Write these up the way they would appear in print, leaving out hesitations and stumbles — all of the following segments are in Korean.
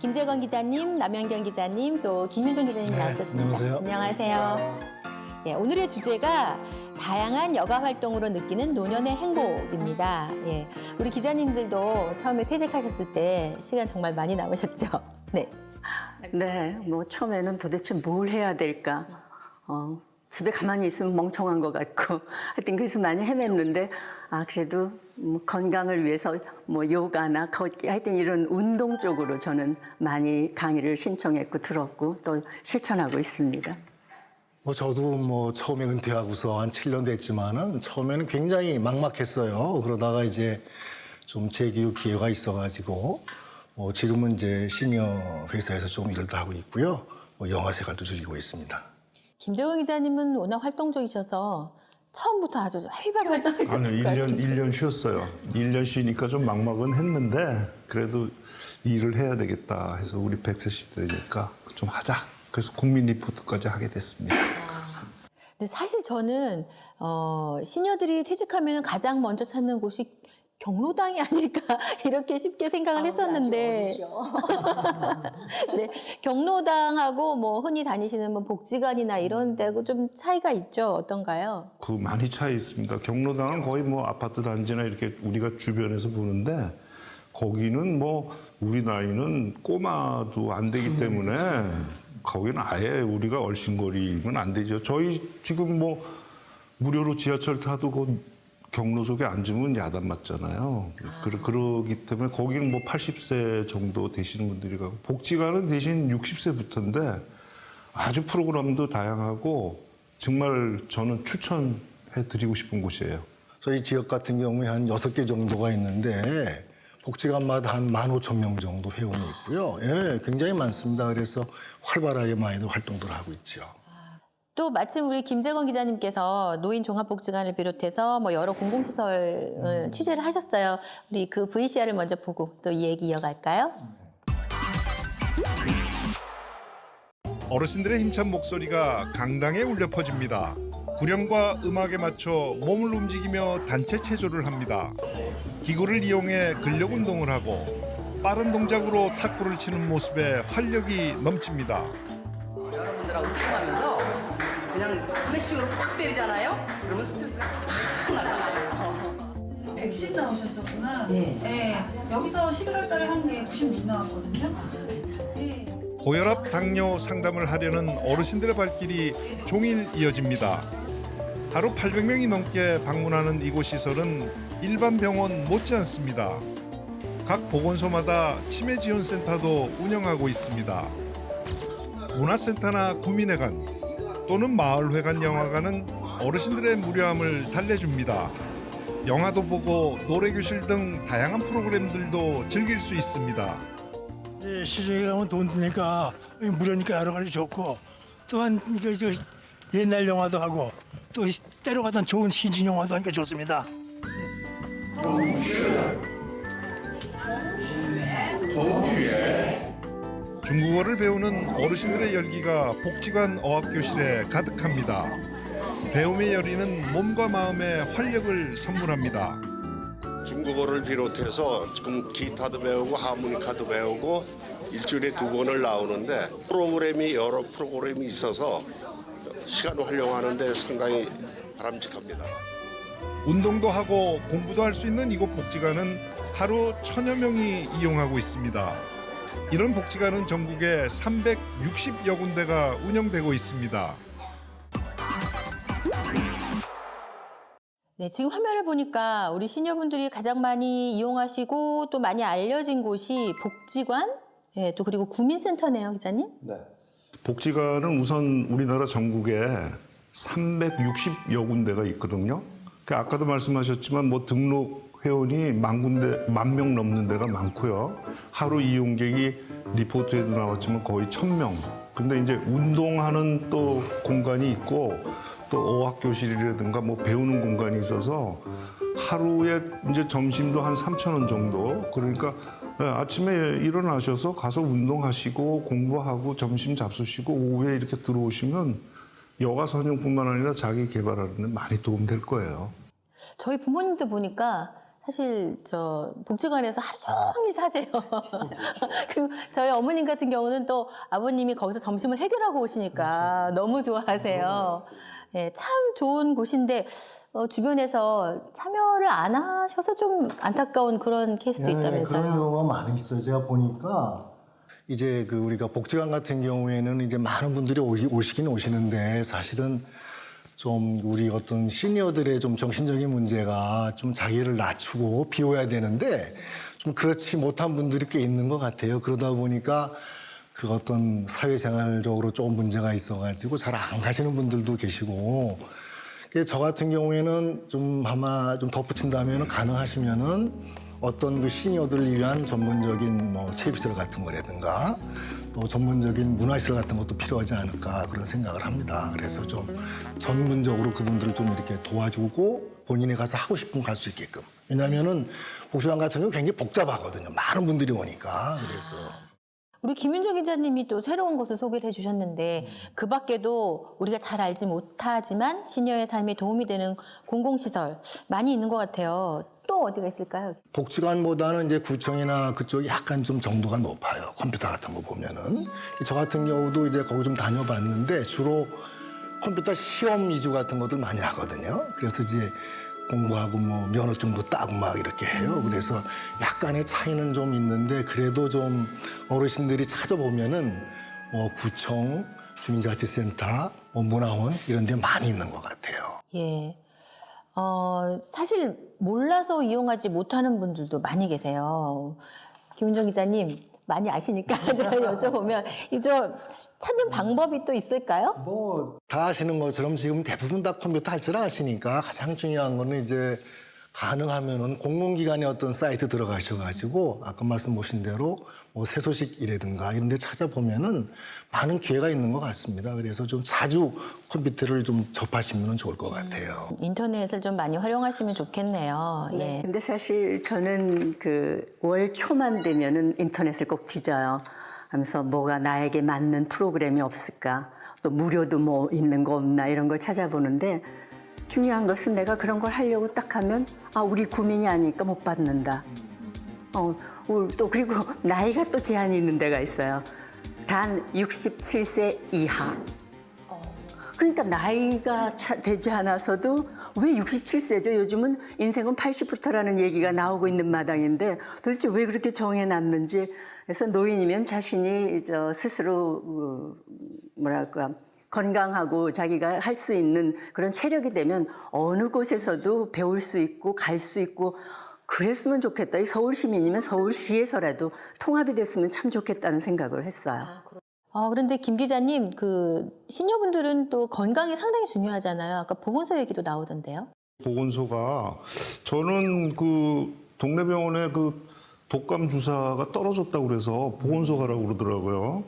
김재건 기자님, 남현경 기자님, 또 김윤정 기자님 나오셨습니다. 안녕하세요. 안녕하세요. 예, 오늘의 주제가 다양한 여가 활동으로 느끼는 노년의 행복입니다. 예, 우리 기자님들도 처음에 퇴직하셨을 때 시간 정말 많이 남으셨죠? 네. 네, 뭐 처음에는 도대체 뭘 해야 될까? 집에 가만히 있으면 멍청한 것 같고 하여튼 그래서 많이 헤맸는데 그래도 뭐 건강을 위해서 뭐 요가나 하여튼 이런 운동 쪽으로 저는 많이 강의를 신청했고 들었고 또 실천하고 있습니다. 저도 처음에 은퇴하고서 한 7년 됐지만은 처음에는 굉장히 막막했어요. 그러다가 이제 좀 재기후 기회가 있어가지고 지금은 이제 시니어 회사에서 좀 일을 하고 있고요. 영화 생활도 즐기고 있습니다. 김재건 기자님은 워낙 활동적이셔서 처음부터 아주 활발히 활동하셨을 아니요, 것 같은데. 1년 쉬었어요. 1년 쉬니까 좀 막막은 했는데 그래도 일을 해야 되겠다 해서 우리 100세 시대니까 좀 하자. 그래서 국민 리포트까지 하게 됐습니다. 근데 사실 저는 시니어들이 퇴직하면 가장 먼저 찾는 곳이 경로당이 아닐까 이렇게 쉽게 생각을 했었는데 네, 경로당하고 뭐 흔히 다니시는 뭐 복지관이나 이런 데하고 좀 차이가 있죠. 어떤가요? 많이 차이 있습니다. 경로당은 거의 뭐 아파트 단지나 이렇게 우리가 주변에서 보는데 거기는 우리 나이는 꼬마도 안 되기 때문에 거기는 아예 우리가 얼씬거리면 안 되죠. 저희 지금 무료로 지하철 타도 그 경로 속에 앉으면 야단 맞잖아요. 그러기 때문에 거기는 80세 정도 되시는 분들이 가고 복지관은 대신 60세부터인데 아주 프로그램도 다양하고 정말 저는 추천해 드리고 싶은 곳이에요. 저희 지역 같은 경우에 한 6개 정도가 있는데 복지관마다 한 15,000명 정도 회원이 있고요. 예, 굉장히 많습니다. 그래서 활발하게 많이들 활동들 하고 있죠. 또 마침 우리 김재건 기자님께서 노인 종합복지관을 비롯해서 여러 공공시설 취재를 하셨어요. 우리 그 VCR을 먼저 보고 또 이 얘기 이어갈까요? 어르신들의 힘찬 목소리가 강당에 울려 퍼집니다. 구령과 음악에 맞춰 몸을 움직이며 단체 체조를 합니다. 기구를 이용해 근력 운동을 하고 빠른 동작으로 탁구를 치는 모습에 활력이 넘칩니다. 여러분들하고 팀하면서 그냥 스매싱으로 빡 때리잖아요? 그러면 스트레스가 팍 날아가요. 110 나오셨었구나. 네. 여기서 11월 달에 한 게 96 나왔거든요. 네. 고혈압, 당뇨 상담을 하려는 어르신들의 발길이 종일 이어집니다. 하루 800명이 넘게 방문하는 이곳 시설은 일반 병원 못지않습니다. 각 보건소마다 치매지원센터도 운영하고 있습니다. 문화센터나 구민회관 또는 마을회관 영화관은 어르신들의 무료함을 달래줍니다. 영화도 보고 노래교실 등 다양한 프로그램들도 즐길 수 있습니다. 예, 시중에 가면 돈 드니까 무료니까 여러 가지 좋고 또한 이거 옛날 영화도 하고 또 때로 가던 좋은 신진 영화도 하니까 좋습니다. 중국어를 배우는 어르신들의 열기가 복지관 어학교실에 가득합니다. 배움의 열의는 몸과 마음에 활력을 선물합니다. 중국어를 비롯해서 지금 기타도 배우고 하모니카도 배우고 일주일에 2번을 나오는데 여러 프로그램이 있어서 시간을 활용하는 데 상당히 바람직합니다. 운동도 하고 공부도 할 수 있는 이곳 복지관은 하루 1000여 명이 이용하고 있습니다. 이런 복지관은 전국에 360여 군데가 운영되고 있습니다. 네, 지금 화면을 보니까 우리 시니어분들이 가장 많이 이용하시고 또 많이 알려진 곳이 복지관, 또 그리고 구민센터네요, 기자님. 네. 복지관은 우선 우리나라 전국에 360여 군데가 있거든요. 아까도 말씀하셨지만 등록 회원이 10,000명 넘는 데가 많고요. 하루 이용객이 리포트에도 나왔지만 거의 1,000명. 근데 이제 운동하는 또 공간이 있고 또 어학교실이라든가 배우는 공간이 있어서 하루에 이제 점심도 한 3,000원 정도. 그러니까 아침에 일어나셔서 가서 운동하시고 공부하고 점심 잡수시고 오후에 이렇게 들어오시면 여가 선용뿐만 아니라 자기 개발하는 데 많이 도움될 거예요. 저희 부모님들 보니까 사실 저 복지관에서 하루 종일 사세요. 그리고 저희 어머님 같은 경우는 또 아버님이 거기서 점심을 해결하고 오시니까 너무 좋아하세요. 예, 참 좋은 곳인데 주변에서 참여를 안 하셔서 좀 안타까운 그런 케이스도 그런 있다면서요. 경우가 많이 있어요. 제가 보니까 이제 그 우리가 복지관 같은 경우에는 이제 많은 분들이 오시긴 오시는데 사실은 좀 우리 어떤 시니어들의 좀 정신적인 문제가 좀 자기를 낮추고 비워야 되는데 좀 그렇지 못한 분들이 꽤 있는 것 같아요. 그러다 보니까 그 어떤 사회생활적으로 조금 문제가 있어가지고 잘 안 가시는 분들도 계시고 그래서 저 같은 경우에는 좀 아마 좀 덧붙인다면 가능하시면은 어떤 그 시니어들을 위한 전문적인 뭐 체육시설 같은 거라든가 또 전문적인 문화시설 같은 것도 필요하지 않을까 그런 생각을 합니다. 그래서 좀 전문적으로 그분들을 좀 이렇게 도와주고 본인이 가서 하고 싶으면 갈 수 있게끔. 왜냐하면은 복지관 같은 경우 굉장히 복잡하거든요. 많은 분들이 오니까. 그래서. 우리 김윤정 기자님이 또 새로운 곳을 소개를 해주셨는데 그 밖에도 우리가 잘 알지 못하지만 시니어의 삶에 도움이 되는 공공시설 많이 있는 것 같아요. 또 어디가 있을까요? 복지관보다는 이제 구청이나 그쪽이 약간 좀 정도가 높아요. 컴퓨터 같은 거 보면은. 저 같은 경우도 이제 거기 좀 다녀봤는데 주로 컴퓨터 시험 위주 같은 것들 많이 하거든요. 그래서 이제 공부하고 뭐 면허증도 따고 막 이렇게 해요. 그래서 약간의 차이는 좀 있는데 그래도 좀 어르신들이 찾아보면은 뭐 구청, 주민자치센터, 뭐 문화원 이런 데 많이 있는 것 같아요. 예. 사실 몰라서 이용하지 못하는 분들도 많이 계세요. 김윤정 기자님 많이 아시니까 제가 여쭤보면 이저 찾는 방법이 또 있을까요? 뭐 다 아시는 것처럼 지금 대부분 다 컴퓨터 할 줄 아시니까 가장 중요한 거는 이제 가능하면은 공공기관의 어떤 사이트 들어가셔가지고 아까 말씀하신 대로 뭐 새소식이라든가 이런 데 찾아보면은 많은 기회가 있는 것 같습니다. 그래서 좀 자주 컴퓨터를 좀 접하시면 좋을 것 같아요. 인터넷을 좀 많이 활용하시면 좋겠네요. 예. 근데 사실 저는 그 월 초만 되면은 인터넷을 꼭 뒤져요. 하면서 뭐가 나에게 맞는 프로그램이 없을까? 또 무료도 뭐 있는 거 없나 이런 걸 찾아보는데 중요한 것은 내가 그런 걸 하려고 딱 하면 우리 구민이 아니니까 못 받는다. 또 그리고 나이가 또 제한이 있는 데가 있어요. 단 67세 이하. 그러니까 나이가 되지 않아서도 왜 67세죠? 요즘은 인생은 80부터라는 얘기가 나오고 있는 마당인데 도대체 왜 그렇게 정해놨는지. 그래서 노인이면 자신이 스스로 뭐랄까 건강하고 자기가 할 수 있는 그런 체력이 되면 어느 곳에서도 배울 수 있고 갈 수 있고 그랬으면 좋겠다. 이 서울 시민이면 서울시에서라도 통합이 됐으면 참 좋겠다는 생각을 했어요. 그런데 김 기자님, 그 시니어분들은 또 건강이 상당히 중요하잖아요. 아까 보건소 얘기도 나오던데요. 보건소가 저는 그 동네 병원에 그 독감 주사가 떨어졌다고 그래서 보건소 가라고 그러더라고요.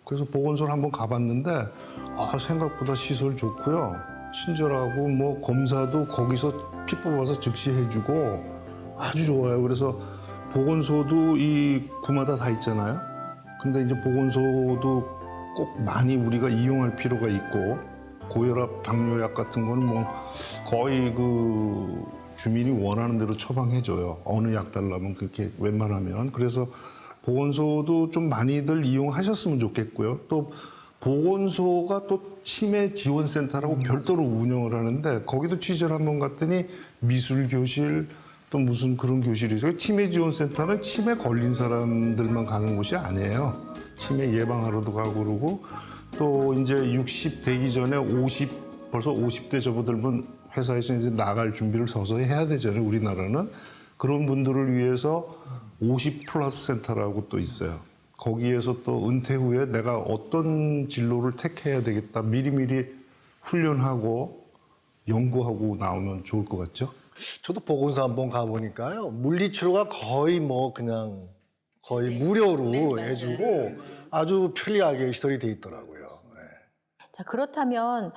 그래서 보건소를 한번 가봤는데 생각보다 시설 좋고요. 친절하고 뭐 검사도 거기서 피 뽑아서 즉시 해주고 아주 좋아요. 그래서 보건소도 이 구마다 다 있잖아요. 근데 이제 보건소도 꼭 많이 우리가 이용할 필요가 있고 고혈압, 당뇨약 같은 거는 뭐 거의 그 주민이 원하는 대로 처방해줘요. 어느 약 달라면 그렇게 웬만하면. 그래서 보건소도 좀 많이들 이용하셨으면 좋겠고요. 또 보건소가 또 치매 지원센터라고 별도로 운영을 하는데 거기도 취재를 한번 갔더니 미술교실 또 무슨 그런 교실이 있어요. 치매 지원센터는 치매 걸린 사람들만 가는 곳이 아니에요. 치매 예방하러도 가고 그러고 또 이제 60 되기 전에 벌써 50대 접어들면 회사에서 이제 나갈 준비를 서서히 해야 되잖아요. 우리나라는. 그런 분들을 위해서 50 플러스 센터라고 또 있어요. 거기에서 또 은퇴 후에 내가 어떤 진로를 택해야 되겠다. 미리미리 훈련하고 연구하고 나오면 좋을 것 같죠? 저도 보건소 한번 가보니까요. 물리치료가 거의 거의 무료로 해주고 아주 편리하게 시설이 돼 있더라고요. 자, 그렇다면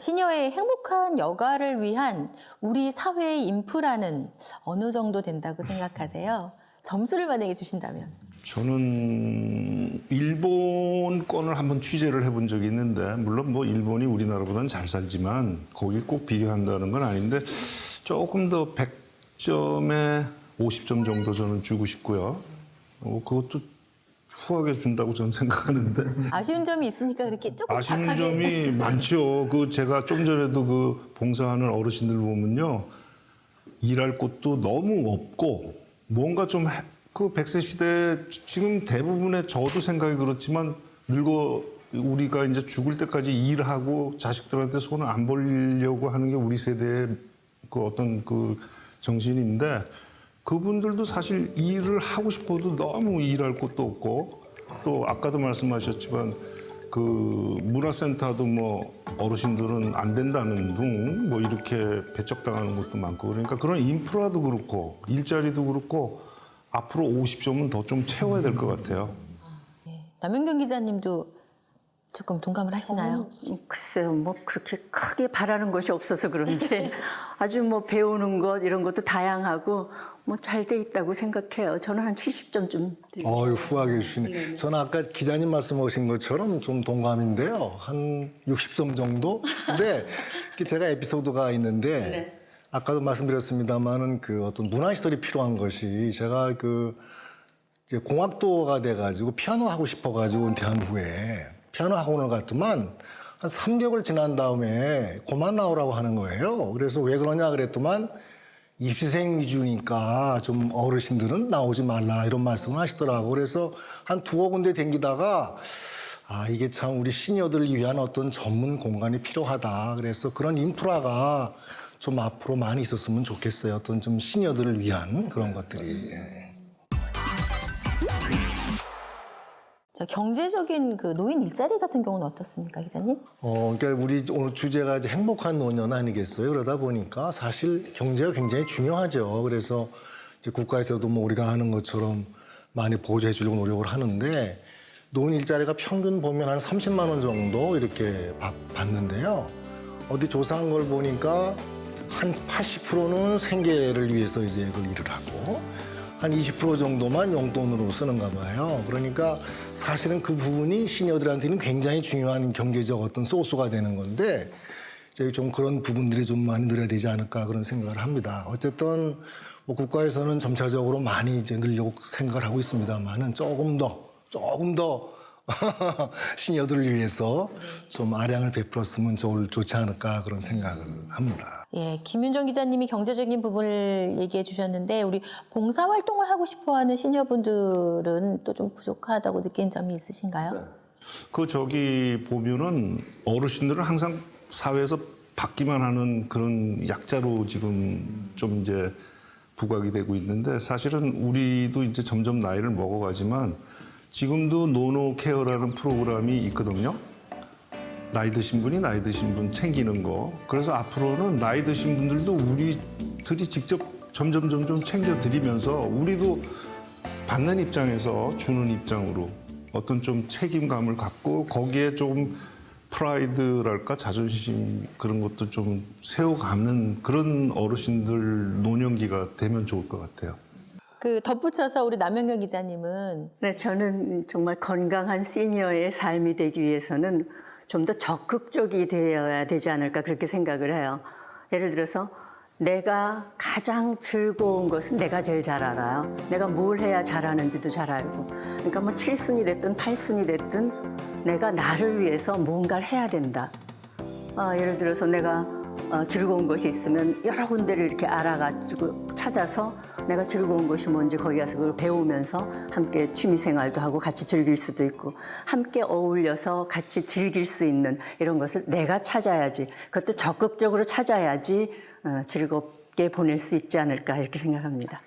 시니어의 행복한 여가를 위한 우리 사회의 인프라는 어느 정도 된다고 생각하세요? 점수를 만약에 주신다면. 저는 일본 건을 한번 취재를 해본 적이 있는데 물론 뭐 일본이 우리나라보다는 잘 살지만 거기 꼭 비교한다는 건 아닌데 조금 더 10점에 50점 정도 저는 주고 싶고요. 그것도 후하게 준다고 저는 생각하는데 아쉬운 점이 있으니까 그렇게 조금 아쉬운 박하게. 점이 많죠. 제가 좀 전에도 봉사하는 어르신들 보면요. 일할 곳도 너무 없고 뭔가 좀 100세 시대 지금 대부분의 저도 생각이 그렇지만 우리가 이제 죽을 때까지 일하고 자식들한테 손을 안 벌리려고 하는 게 우리 세대의 어떤 정신인데 그분들도 사실 일을 하고 싶어도 너무 일할 곳도 없고 또 아까도 말씀하셨지만 문화센터도 어르신들은 안 된다는 둥 이렇게 배척당하는 것도 많고 그러니까 그런 인프라도 그렇고 일자리도 그렇고 앞으로 50점은 더 좀 채워야 될 것 같아요. 남현경 기자님도 조금 동감을 하시나요? 글쎄요, 그렇게 크게 바라는 것이 없어서 그런지 아주 배우는 것 이런 것도 다양하고 잘 돼 있다고 생각해요. 저는 한 70점쯤 드리고 싶어요. 후하게 해주시네. 저는 아까 기자님 말씀하신 것처럼 좀 동감인데요. 한 60점 정도? 근데 제가 에피소드가 있는데 네. 아까도 말씀드렸습니다만은 어떤 문화시설이 필요한 것이 제가 이제 공학도가 돼가지고 피아노 하고 싶어가지고 은퇴한 후에 피아노 학원을 갔더만 한 3개월 지난 다음에 그만 나오라고 하는 거예요. 그래서 왜 그러냐 그랬더만 입시생 위주니까 좀 어르신들은 나오지 말라 이런 말씀을 하시더라고. 그래서 한 2군데 댕기다가 이게 참 우리 시니어들을 위한 어떤 전문 공간이 필요하다. 그래서 그런 인프라가 좀 앞으로 많이 있었으면 좋겠어요. 어떤 좀 시니어들을 위한 그런 것들이. 자, 경제적인 노인 일자리 같은 경우는 어떻습니까, 기자님? 그러니까 우리 오늘 주제가 이제 행복한 노년 아니겠어요? 그러다 보니까 사실 경제가 굉장히 중요하죠. 그래서 이제 국가에서도 우리가 하는 것처럼 많이 보조해 주려고 노력을 하는데 노인 일자리가 평균 보면 한 30만 원 정도 이렇게 받는데요. 어디 조사한 걸 보니까 한 80%는 생계를 위해서 이제 그 일을 하고 한 20% 정도만 용돈으로 쓰는가 봐요. 그러니까 사실은 그 부분이 시니어들한테는 굉장히 중요한 경제적 어떤 소스가 되는 건데 저희 좀 그런 부분들이 좀 많이 늘어야 되지 않을까 그런 생각을 합니다. 어쨌든 국가에서는 점차적으로 많이 이제 늘려고 생각을 하고 있습니다만은 조금 더 시니어들을 위해서 좀 아량을 베풀었으면 좋지 않을까 그런 생각을 합니다. 예, 김윤정 기자님이 경제적인 부분을 얘기해 주셨는데 우리 봉사활동을 하고 싶어하는 시니어분들은 또 좀 부족하다고 느낀 점이 있으신가요? 보면은 어르신들은 항상 사회에서 받기만 하는 그런 약자로 지금 좀 이제 부각이 되고 있는데 사실은 우리도 이제 점점 나이를 먹어가지만 지금도 노노 케어라는 프로그램이 있거든요. 나이 드신 분이 나이 드신 분 챙기는 거. 그래서 앞으로는 나이 드신 분들도 우리들이 직접 점점 챙겨드리면서 우리도 받는 입장에서 주는 입장으로 어떤 좀 책임감을 갖고 거기에 좀 프라이드랄까 자존심 그런 것도 좀 세워가는 그런 어르신들 노년기가 되면 좋을 것 같아요. 덧붙여서 우리 남현경 기자님은 네, 저는 정말 건강한 시니어의 삶이 되기 위해서는 좀 더 적극적이 되어야 되지 않을까 그렇게 생각을 해요. 예를 들어서 내가 가장 즐거운 것은 내가 제일 잘 알아요. 내가 뭘 해야 잘하는지도 잘 알고. 그러니까 7순이 됐든 8순이 됐든 내가 나를 위해서 뭔가를 해야 된다. 예를 들어서 내가 즐거운 것이 있으면 여러 군데를 이렇게 알아가지고 찾아서 내가 즐거운 것이 뭔지 거기 가서 그걸 배우면서 함께 취미생활도 하고 같이 즐길 수도 있고 함께 어울려서 같이 즐길 수 있는 이런 것을 내가 찾아야지 그것도 적극적으로 찾아야지 즐겁게 보낼 수 있지 않을까 이렇게 생각합니다.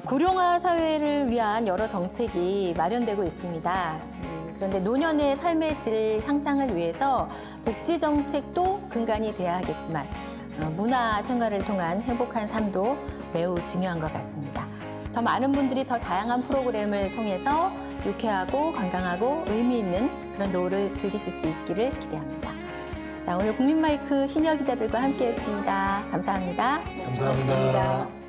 고령화 사회를 위한 여러 정책이 마련되고 있습니다. 그런데 노년의 삶의 질 향상을 위해서 복지 정책도 근간이 돼야 하겠지만 문화 생활을 통한 행복한 삶도 매우 중요한 것 같습니다. 더 많은 분들이 더 다양한 프로그램을 통해서 유쾌하고 건강하고 의미 있는 그런 노후를 즐기실 수 있기를 기대합니다. 자, 오늘 국민마이크 시니어 기자들과 함께했습니다. 감사합니다. 감사합니다.